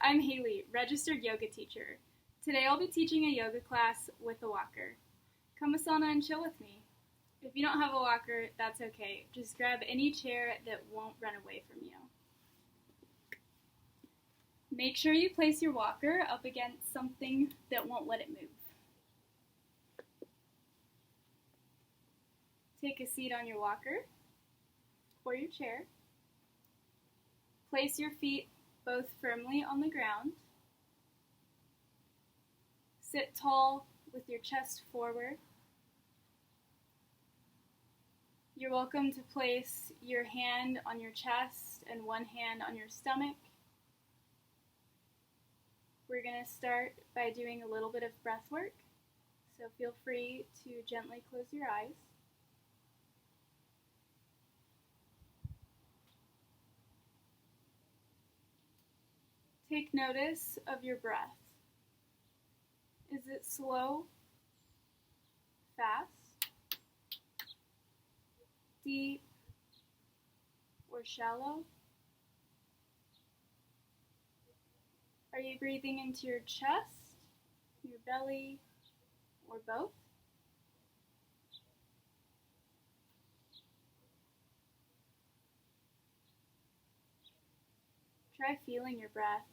I'm Hailey, registered yoga teacher. Today I'll be teaching a yoga class with a walker. Come asana and chill with me. If you don't have a walker, that's okay. Just grab any chair that won't run away from you. Make sure you place your walker up against something that won't let it move. Take a seat on your walker or your chair. Place your feet both firmly on the ground. Sit tall with your chest forward. You're welcome to place your hand on your chest and one hand on your stomach. We're going to start by doing a little bit of breath work, so feel free to gently close your eyes. Take notice of your breath. Is it slow, fast, deep, or shallow? Are you breathing into your chest, your belly, or both? Try feeling your breath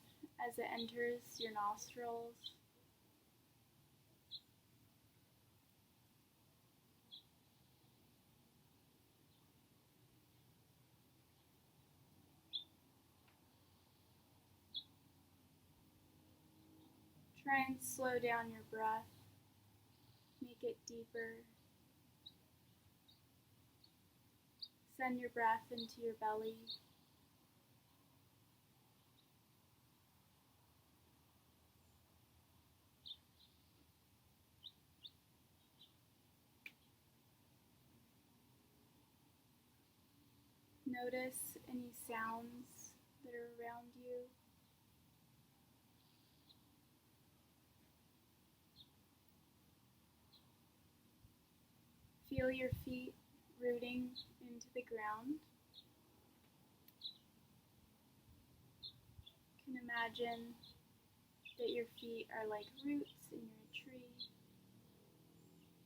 as it enters your nostrils. Try and slow down your breath. Make it deeper. Send your breath into your belly. Notice any sounds that are around you. Feel your feet rooting into the ground. You can imagine that your feet are like roots in your tree.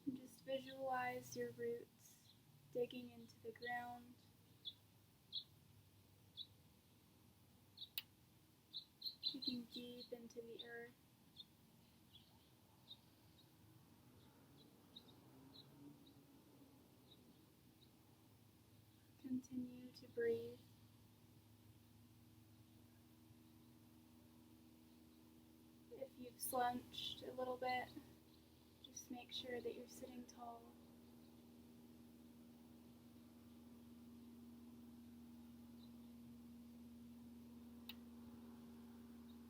And just visualize your roots digging into the ground. Digging deep into the earth. Continue to breathe. If you've slunched a little bit, just make sure that you're sitting tall.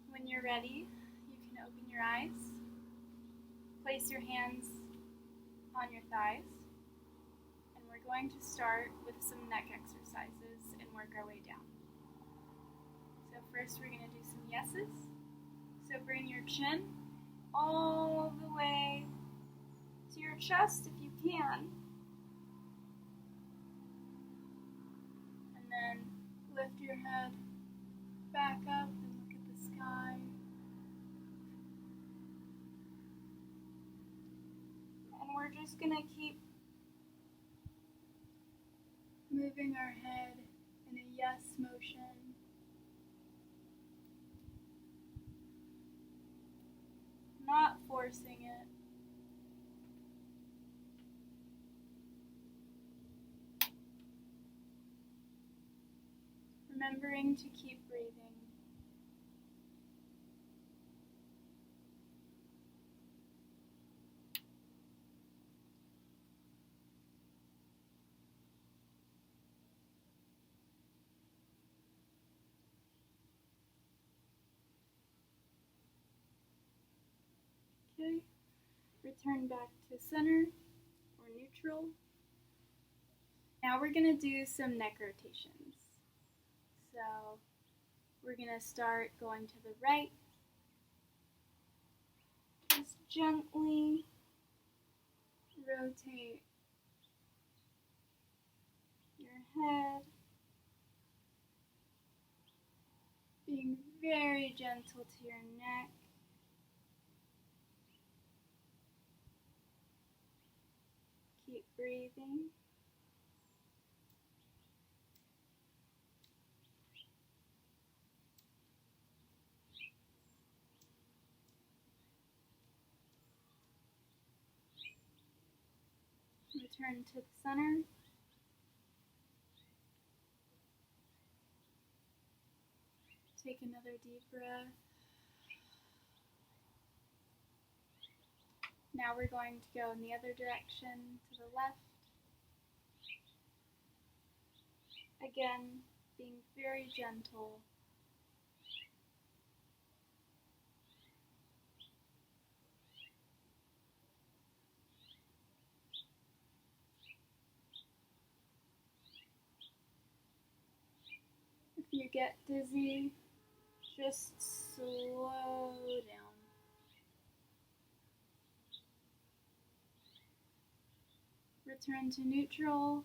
When you're ready, you can open your eyes. Place your hands on your thighs. And we're going to start with some neck exercises and work our way down. So first we're going to do some yeses. So bring your chin all the way to your chest if you can. And then lift your head back up and look at the sky. And we're just going to keep moving our head in a yes motion. Not forcing it. Remembering to keep breathing. Okay, return back to center or neutral. Now we're going to do some neck rotations. So we're going to start going to the right. Just gently rotate your head Being very gentle to your neck. Keep breathing. Return to the center. Take another deep breath. Now we're going to go in the other direction, to the left. Again, being very gentle. If you get dizzy, just slow down. Return to neutral.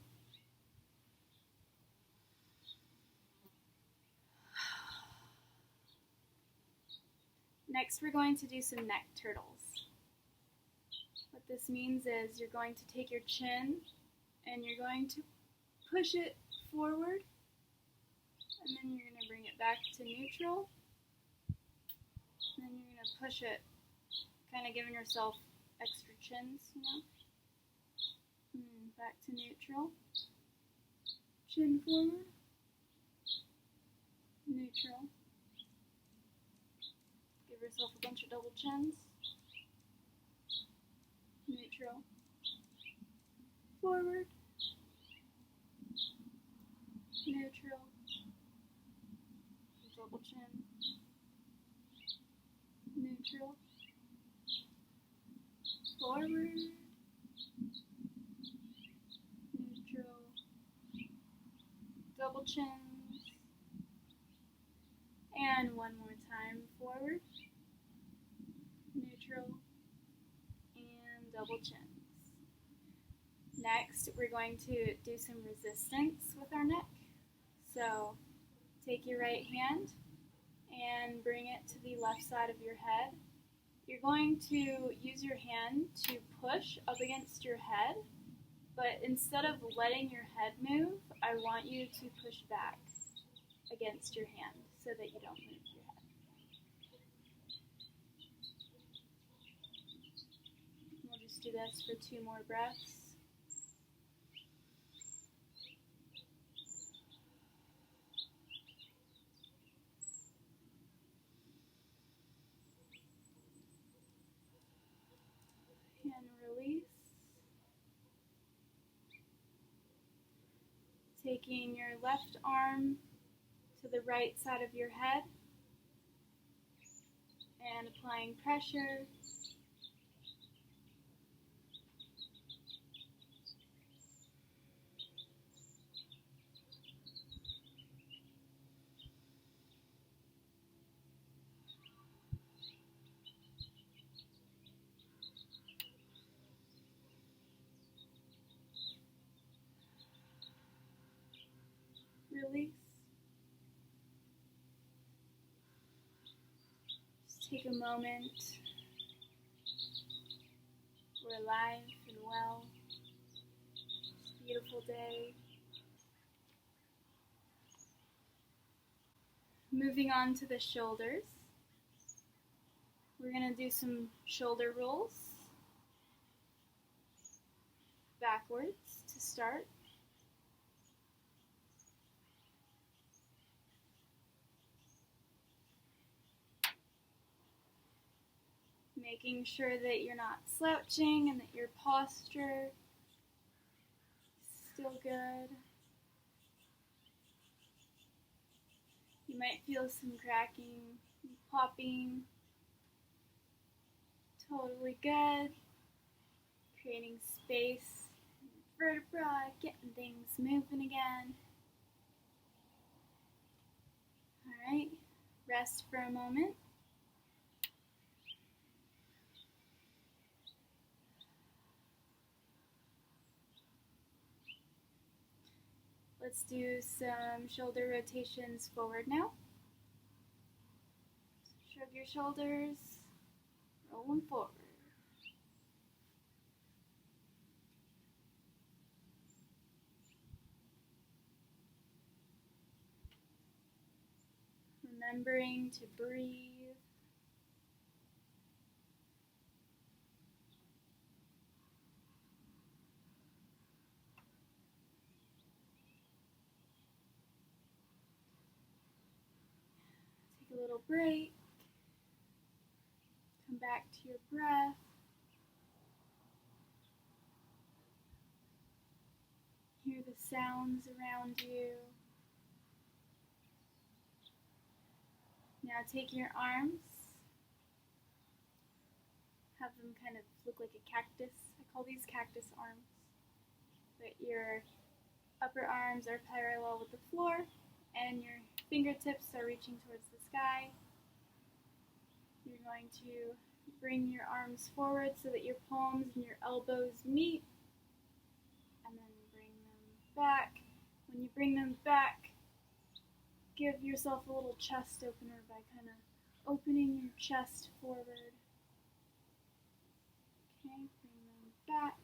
Next, we're going to do some neck turtles. What this means is you're going to take your chin and you're going to push it forward, and then you're going to bring it back to neutral, and then you're going to push it, kind of giving yourself extra chins, you know. Back to neutral, chin forward, neutral. Give yourself a bunch of double chins, neutral, forward, neutral, double chin, neutral, forward, neutral, double chins, and one more time, forward, neutral, and double chins. Next, we're going to do some resistance with our neck. So, take your right hand and bring it to the left side of your head. You're going to use your hand to push up against your head, but instead of letting your head move, I want you to push back against your hand so that you don't move your head. We'll just do this for 2 more breaths. And release. Taking your left arm to the right side of your head and applying pressure. Release. Just take a moment. We're alive and well. It's a beautiful day. Moving on to the shoulders. We're going to do some shoulder rolls. Backwards to start. Making sure that you're not slouching and that your posture is still good. You might feel some cracking and popping. Totally good. Creating space, vertebra, getting things moving again. Alright, rest for a moment. Let's do some shoulder rotations forward now. Shrug your shoulders, roll them forward. Remembering to breathe. Take a little break. Come back to your breath. Hear the sounds around you. Now take your arms. Have them kind of look like a cactus. I call these cactus arms. But your upper arms are parallel with the floor and your fingertips are reaching towards the sky. You're going to bring your arms forward so that your palms and your elbows meet, and then bring them back. When you bring them back, give yourself a little chest opener by kind of opening your chest forward. Okay, bring them back.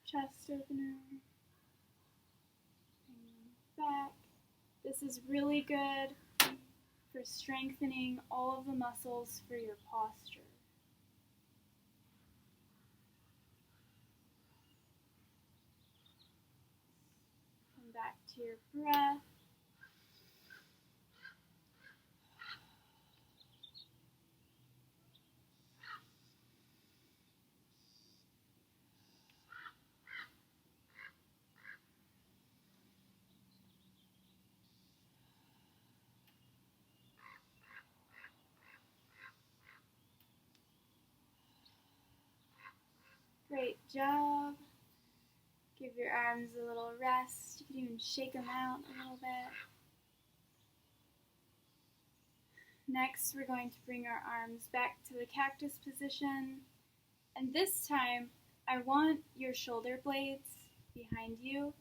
Chest opener. Bring them back. This is really good for strengthening all of the muscles for your posture. Come back to your breath. Great job. Give your arms a little rest. You can even shake them out a little bit. Next, we're going to bring our arms back to the cactus position. And this time, I want your shoulder blades behind you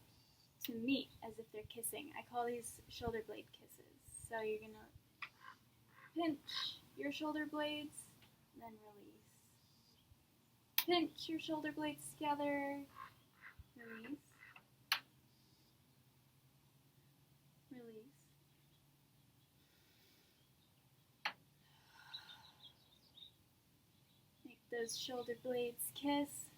to meet as if they're kissing. I call these shoulder blade kisses. So you're going to pinch your shoulder blades, and then release. Pinch your shoulder blades together, release, release. Make those shoulder blades kiss.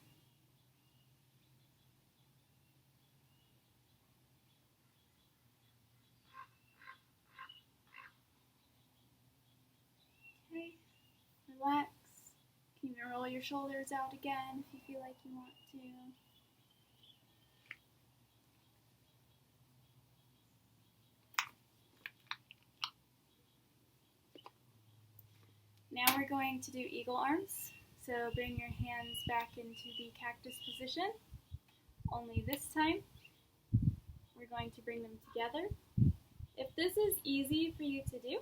Okay, relax. You can roll your shoulders out again if you feel like you want to. Now we're going to do eagle arms. So bring your hands back into the cactus position. Only this time, we're going to bring them together. If this is easy for you to do,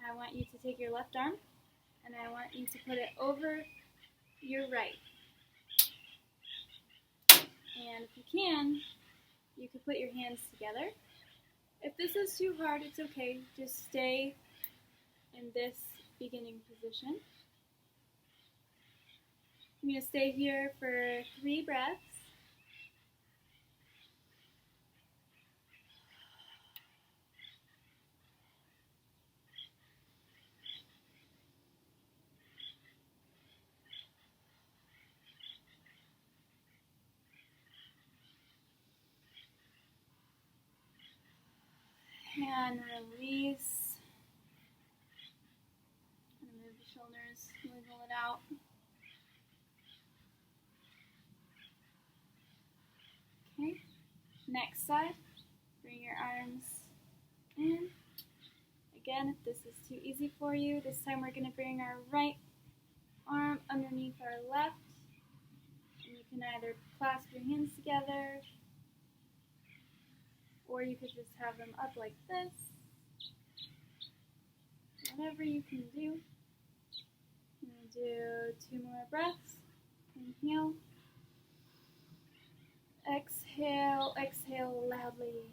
I want you to take your left arm and I want you to put it over your right. And if you can, you could put your hands together. If this is too hard, it's okay. Just stay in this beginning position. I'm going to stay here for 3 breaths. And release. And move the shoulders, wiggle it out. Okay, next side. Bring your arms in. Again, if this is too easy for you, this time we're going to bring our right arm underneath our left. And you can either clasp your hands together, or you could just have them up like this. Whatever you can do. I'm going to do 2 more breaths. Inhale. Exhale, exhale loudly.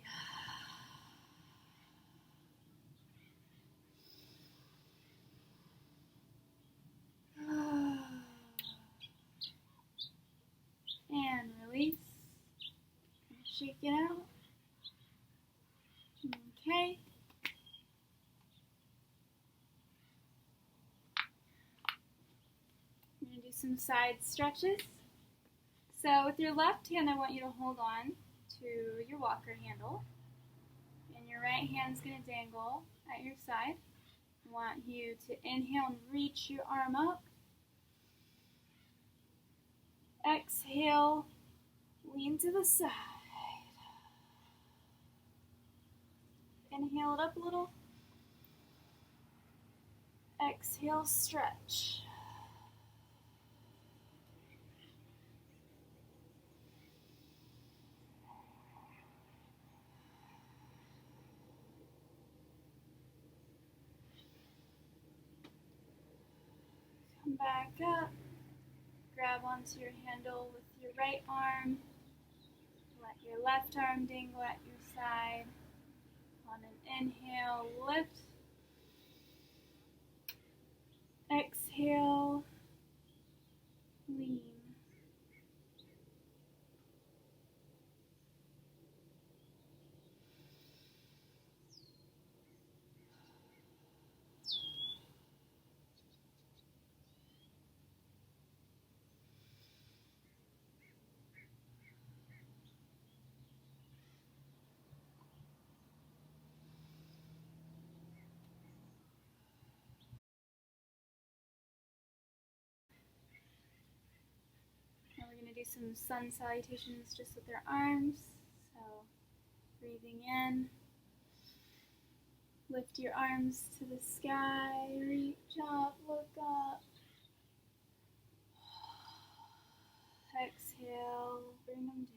Okay. I'm going to do some side stretches. So with your left hand, I want you to hold on to your walker handle. And your right hand's going to dangle at your side. I want you to inhale and reach your arm up. Exhale, lean to the side. Inhale it up a little. Exhale, stretch. Come back up. Grab onto your handle with your right arm. Let your left arm dangle at your side. On an inhale, lift. Exhale, lean. Now we're going to do some sun salutations just with our arms. So breathing in. Lift your arms to the sky, reach up, look up. Exhale, bring them down.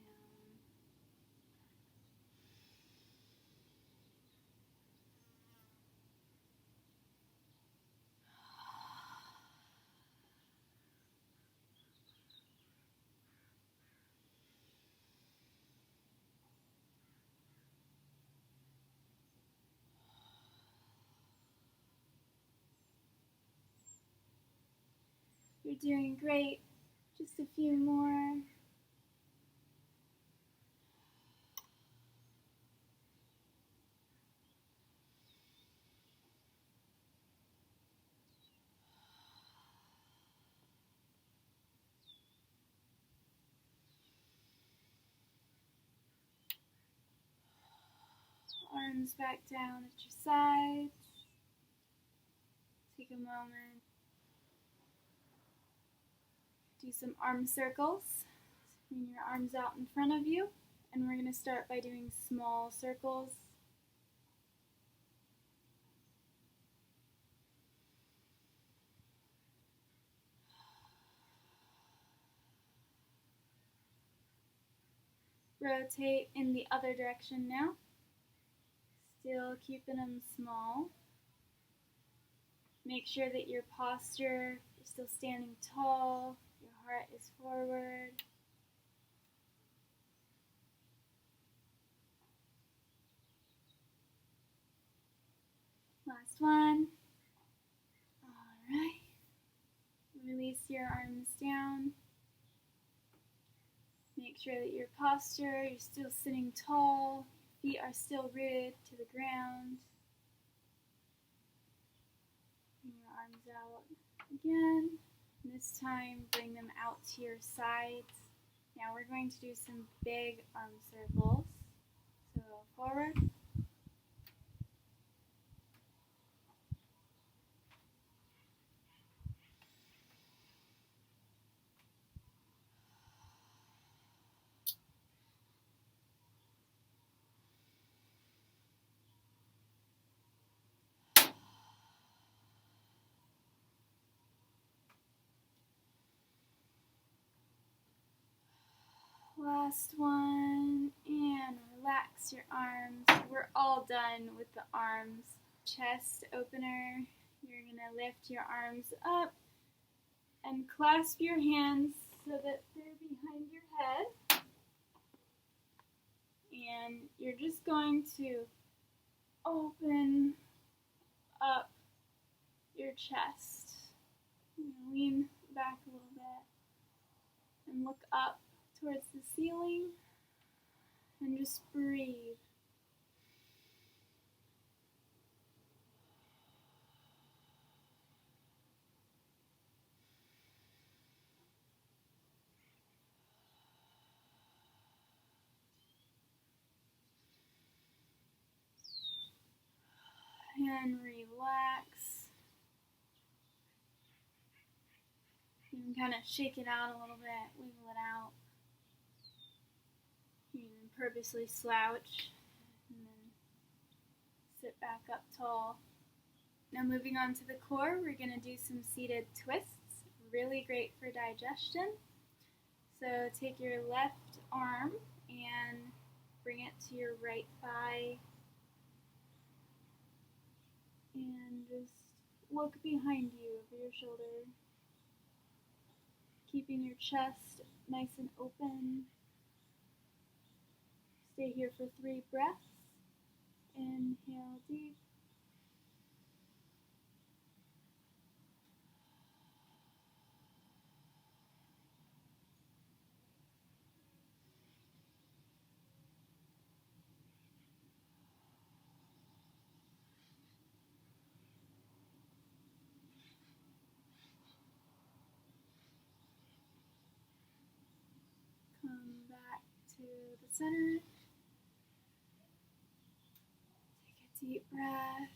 You're doing great. Just a few more. Arms back down at your sides. Take a moment. Do some arm circles. Bring your arms out in front of you. And we're going to start by doing small circles. Rotate in the other direction now. Still keeping them small. Make sure that your posture is still standing tall. Your heart is forward. Last one. All right. Release your arms down. Make sure that your posture, you're still sitting tall. Feet are still rooted to the ground. Bring your arms out again. This time, bring them out to your sides. Now we're going to do some big arm circles. So forward. Last one, and relax your arms. We're all done with the arms. Chest opener. You're going to lift your arms up and clasp your hands so that they're behind your head. And you're just going to open up your chest. Lean back a little bit and look up towards the ceiling and just breathe. and relax. You can kind of shake it out a little bit, wiggle it out. You can purposely slouch and then sit back up tall. Now moving on to the core, we're going to do some seated twists. Really great for digestion. So take your left arm and bring it to your right thigh. And just look behind you over your shoulder. Keeping your chest nice and open. Stay here for 3 breaths. Inhale deep. Come back to the center. Take a deep breath.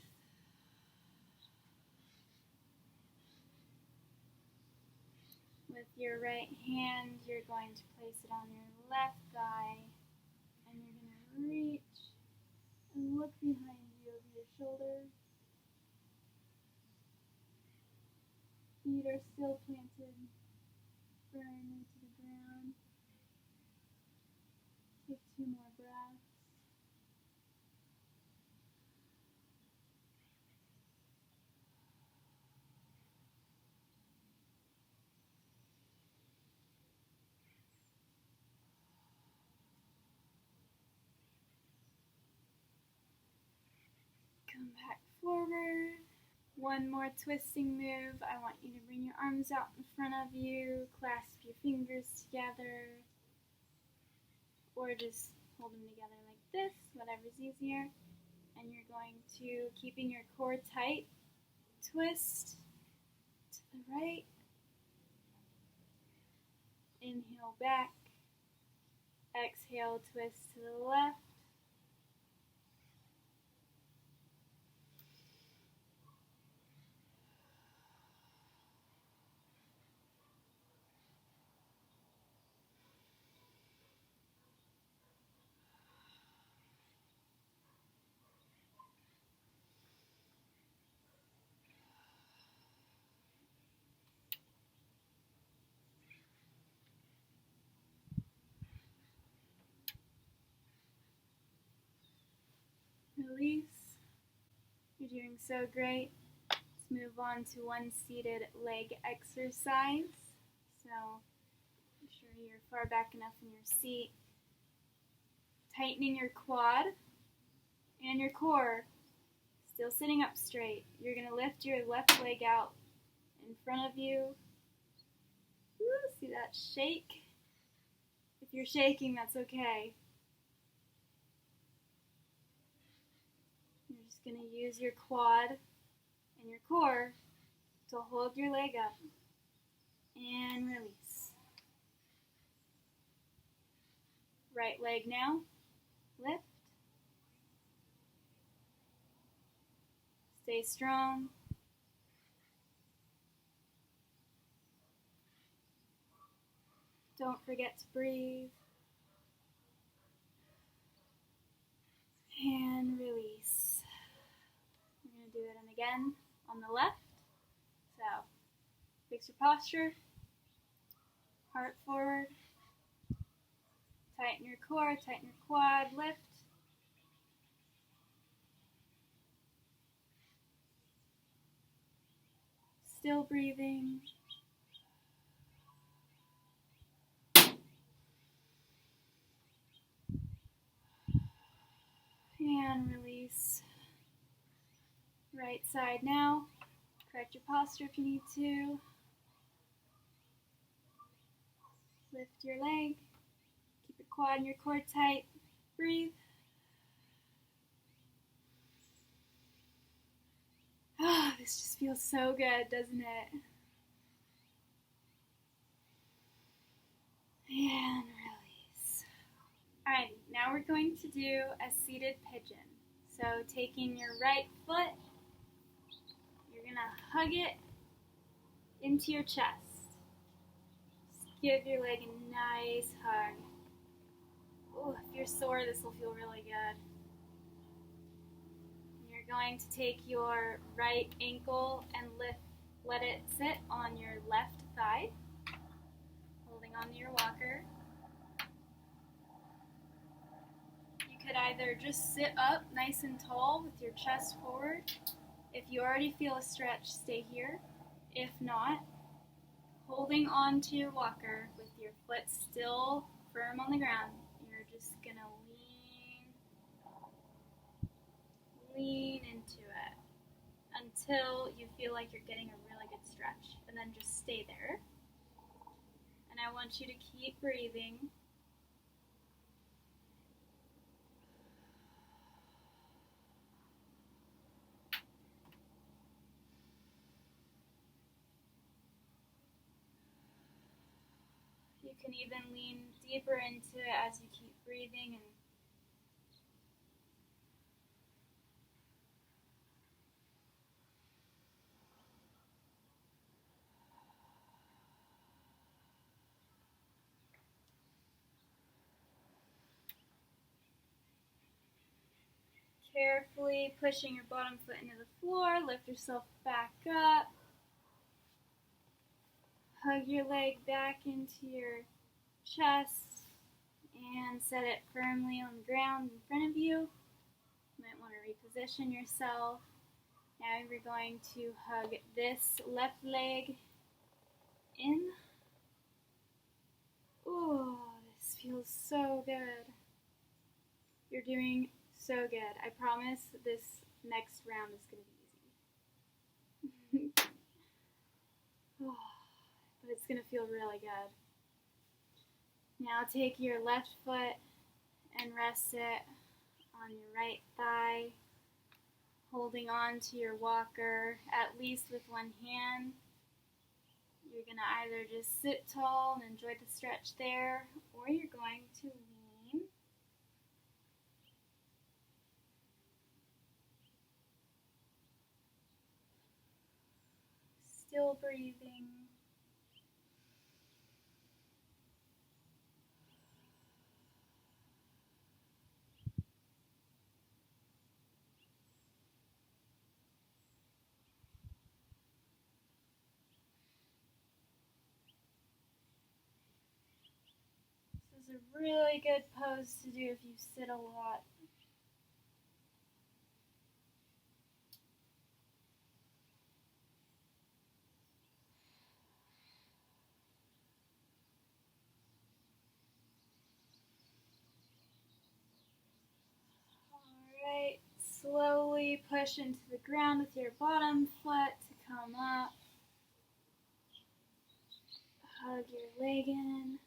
With your right hand, you're going to place it on your left thigh, and you're going to reach and look behind you over your shoulder. Feet are still planted firmly to the ground. Take 2 more breaths. Come back forward. One more twisting move. I want you to bring your arms out in front of you, clasp your fingers together, or just hold them together like this, whatever's easier. And you're going to, keeping your core tight, twist to the right. Inhale back. Exhale, twist to the left. Release. You're doing so great. Let's move on to one seated leg exercise. So make sure you're far back enough in your seat. Tightening your quad and your core. Still sitting up straight. You're going to lift your left leg out in front of you. Woo, see that shake? If you're shaking, that's okay. You're just going to use your quad and your core to hold your leg up and release. Right leg now, lift. Stay strong. Don't forget to breathe. And release. We're going to do it again on the left. So, fix your posture. Heart forward. Tighten your core, tighten your quad, lift. Still breathing. And release. Right side now. Correct your posture if you need to. Lift your leg. Keep your quad and your core tight. Breathe. Ah, this just feels so good, doesn't it? And release. Alright, now we're going to do a seated pigeon. So taking your right foot You're going to hug it into your chest. Just give your leg a nice hug. Ooh, if you're sore, this will feel really good. You're going to take your right ankle and let it sit on your left thigh, holding onto your walker. You could either just sit up nice and tall with your chest forward. If you already feel a stretch, stay here. If not, holding on to your walker with your foot still firm on the ground, you're just going to lean into it until you feel like you're getting a really good stretch, and then just stay there. And I want you to keep breathing. You can even lean deeper into it as you keep breathing and carefully pushing your bottom foot into the floor. Lift yourself back up. Hug your leg back into your chest and set it firmly on the ground in front of you. You might want to reposition yourself. Now we're going to hug this left leg in. Ooh, this feels so good. You're doing so good. I promise this next round is going to be easy. But it's going to feel really good. Now take your left foot and rest it on your right thigh, holding on to your walker, at least with one hand. You're going to either just sit tall and enjoy the stretch there, or you're going to lean. Still breathing. This is a really good pose to do if you sit a lot. Alright, slowly push into the ground with your bottom foot to come up. Hug your leg in.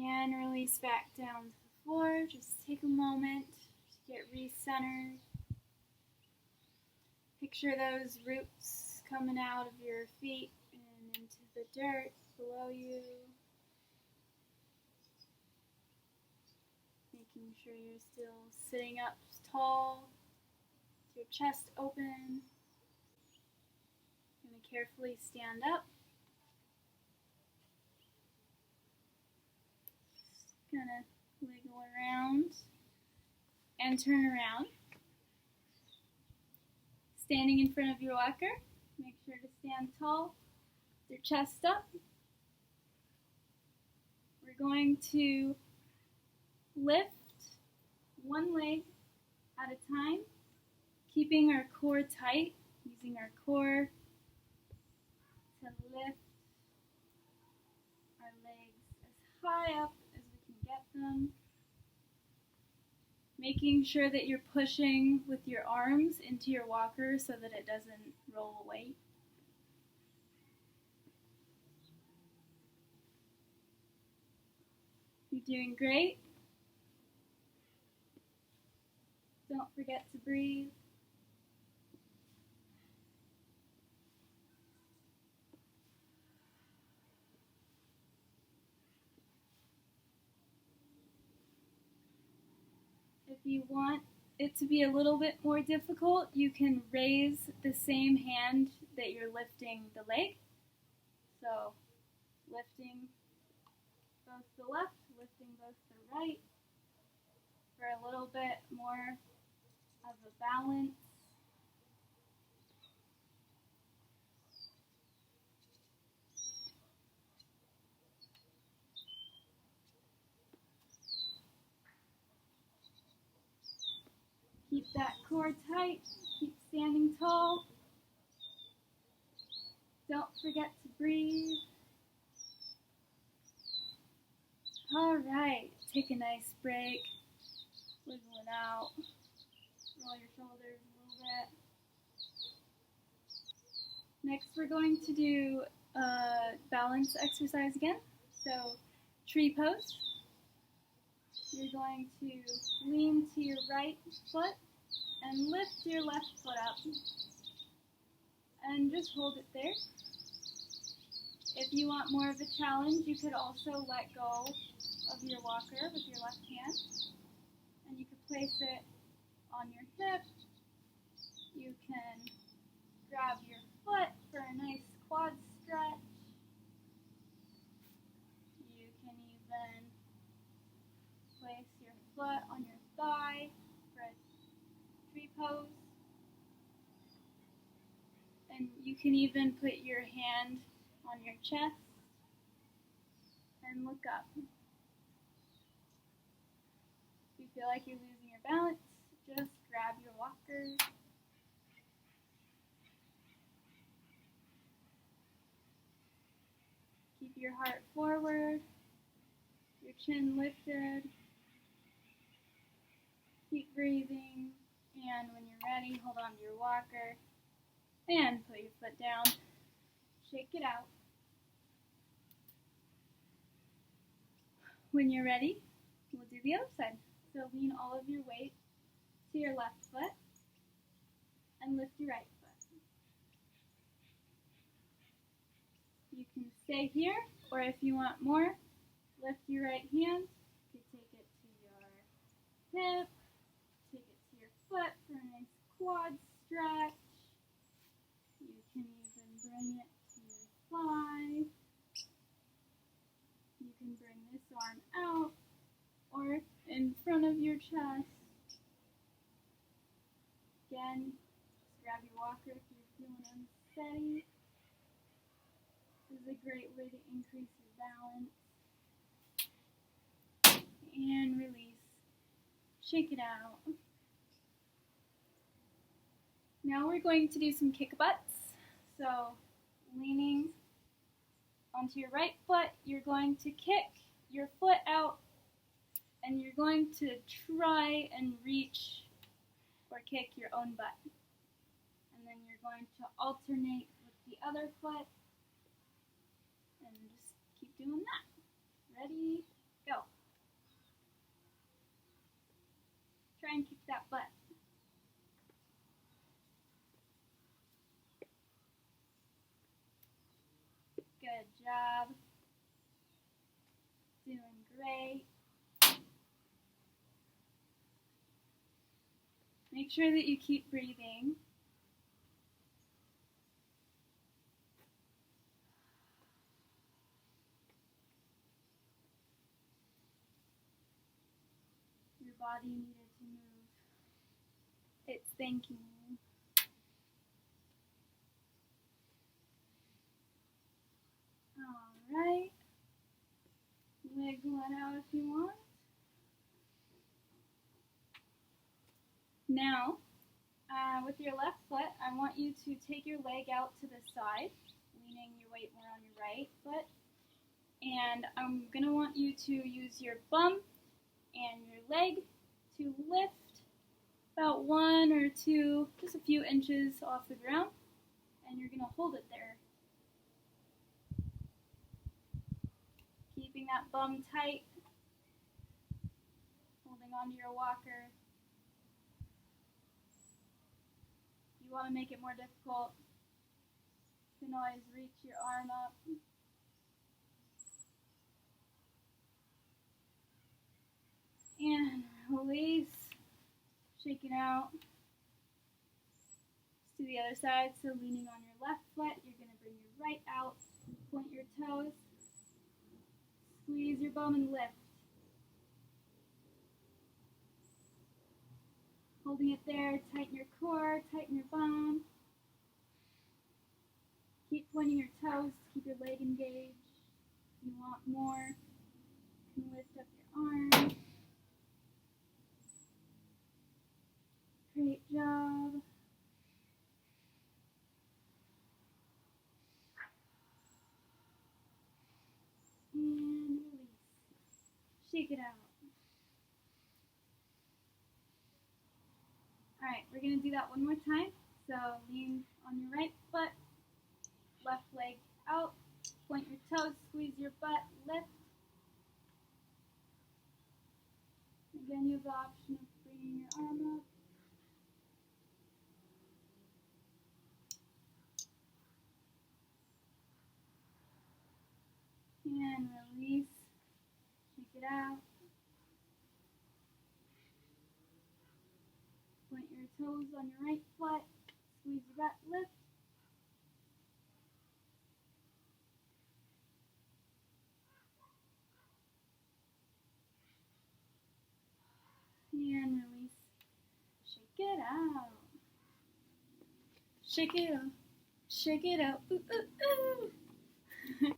And release back down to the floor. Just take a moment to get recentered. Picture those roots coming out of your feet and into the dirt below you. Making sure you're still sitting up tall, with your chest open. You're going to carefully stand up. Just going to wiggle around and turn around. Standing in front of your walker, make sure to stand tall, with your chest up. We're going to lift one leg at a time, keeping our core tight, using our core to lift our legs as high up as we can get them. Making sure that you're pushing with your arms into your walker so that it doesn't roll away. You're doing great. Don't forget to breathe. If you want, it to be a little bit more difficult, you can raise the same hand that you're lifting the leg. So lifting both the left, lifting both the right for a little bit more of a balance. Keep that core tight, keep standing tall. Don't forget to breathe. All right, take a nice break, wiggling out, roll your shoulders a little bit. Next, we're going to do a balance exercise again. So, tree pose. You're going to lean to your right foot and lift your left foot up. And just hold it there. If you want more of a challenge, you could also let go of your walker with your left hand. And you could place it on your hip. You can grab your foot for a nice quad stretch. You can even place your foot on your thigh for a tree pose. And you can even put your hand on your chest and look up. If you feel like you're losing your balance, just grab your walker. Keep your heart forward, your chin lifted. Keep breathing, and when you're ready, hold on to your walker and put your foot down. Shake it out. When you're ready, we'll do the other side. So lean all of your weight to your left foot and lift your right foot. You can stay here, or if you want more, lift your right hand. You can take it to your hip, take it to your foot for a nice quad stretch. You can even bring it to your thigh. You can bring this arm out or in front of your chest. Again, just grab your walker if you're feeling unsteady. This is a great way to increase your balance. And release. Shake it out. Now we're going to do some kick butts. So leaning onto your right foot, you're going to kick your foot out and you're going to try and reach or kick your own butt. And then you're going to alternate with the other foot and just keep doing that. Ready? Go. Try and kick that butt. Good job. Doing great. Make sure that you keep breathing. Your body needed to move. It's thanking you. Alright. Wiggle it out if you want. Now, with your left foot, I want you to take your leg out to the side, leaning your weight more on your right foot. And I'm going to want you to use your bum and your leg to lift about 1 or 2, just a few inches off the ground. And you're going to hold it there. Keeping that bum tight, holding onto your walker. If you want to make it more difficult, you can always reach your arm up. And release. Shake it out. Let's do the other side. So leaning on your left foot, you're going to bring your right out, point your toes, squeeze your bum and lift. Holding it there, tighten your core, tighten your bum. Keep pointing your toes, keep your leg engaged. If you want more, you can lift up your arm. Great job. And release. Shake it out. Alright, we're going to do that one more time. So lean on your right foot, left leg out, point your toes, squeeze your butt, lift. Again, you have the option of bringing your arm up. And release. Shake it out. Point your toes on your right foot, squeeze your butt, lift. And release. Shake it out. Shake it out. Shake it out. Ooh, ooh, ooh.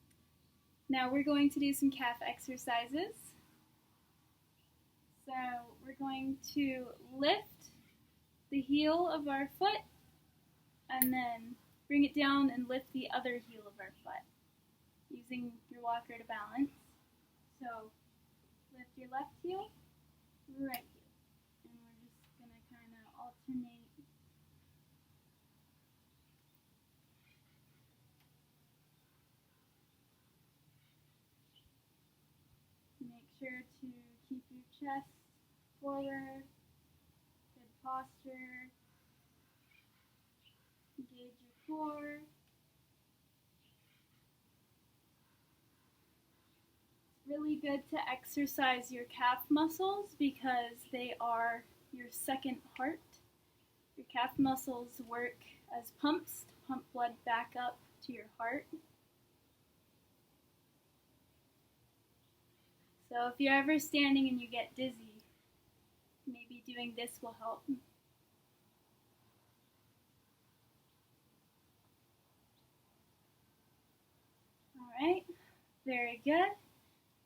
Now we're going to do some calf exercises. So we're going to lift the heel of our foot and then bring it down and lift the other heel of our foot using your walker to balance. So lift your left heel, right heel. And we're just going to kind of alternate. Make sure to keep your chest forward, good posture, engage your core. It's really good to exercise your calf muscles because they are your second heart. Your calf muscles work as pumps to pump blood back up to your heart. So if you're ever standing and you get dizzy, maybe doing this will help. Alright, very good.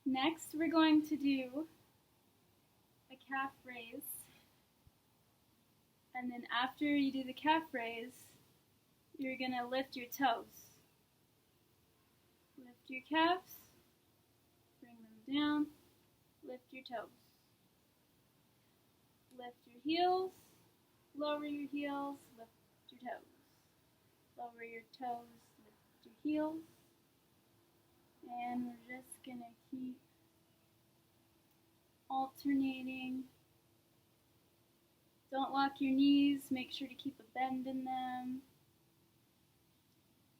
Next we're going to do a calf raise. And then after you do the calf raise, you're going to lift your toes. Lift your calves, bring them down, lift your toes. Lift your heels, lower your heels, lift your toes. Lower your toes, lift your heels. And we're just going to keep alternating. Don't lock your knees, make sure to keep a bend in them.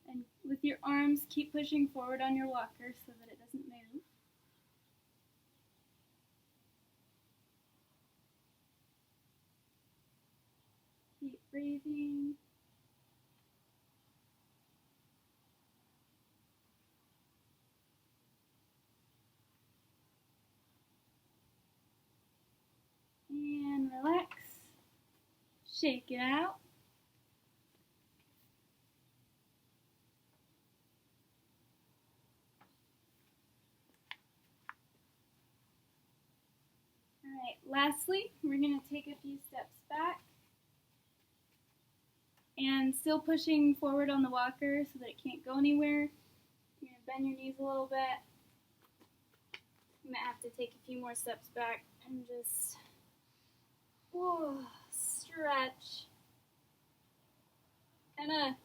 And with your arms, keep pushing forward on your walker so that it doesn't move. Keep breathing. And relax. Shake it out. Alright, lastly, we're going to take a few steps back. And still pushing forward on the walker so that it can't go anywhere. You're going to bend your knees a little bit. You might have to take a few more steps back and just stretch. Kind of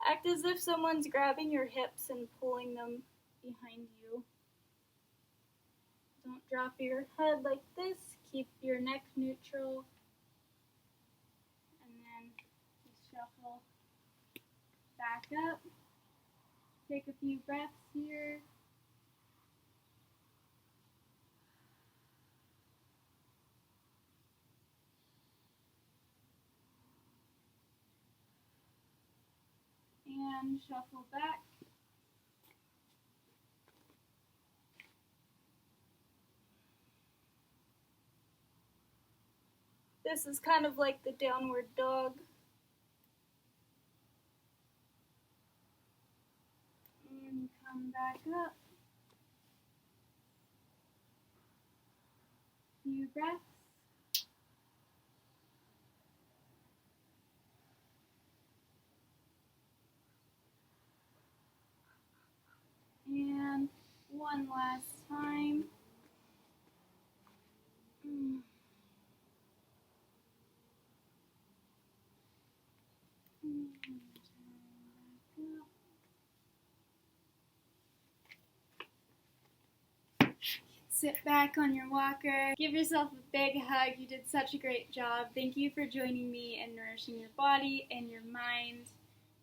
act as if someone's grabbing your hips and pulling them behind you. Don't drop your head like this. Keep your neck neutral. And then just shuffle back up. Take a few breaths here. and shuffle back. This is kind of like the downward dog. And come back up. Few breaths. And one last time. Sit back on your walker. Give yourself a big hug. You did such a great job. Thank you for joining me in nourishing your body and your mind.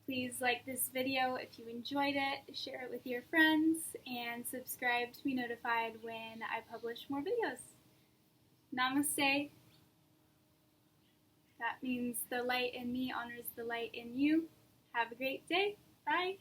Please like this video if you enjoyed it, share it with your friends, and subscribe to be notified when I publish more videos. Namaste. That means the light in me honors the light in you. Have a great day. Bye.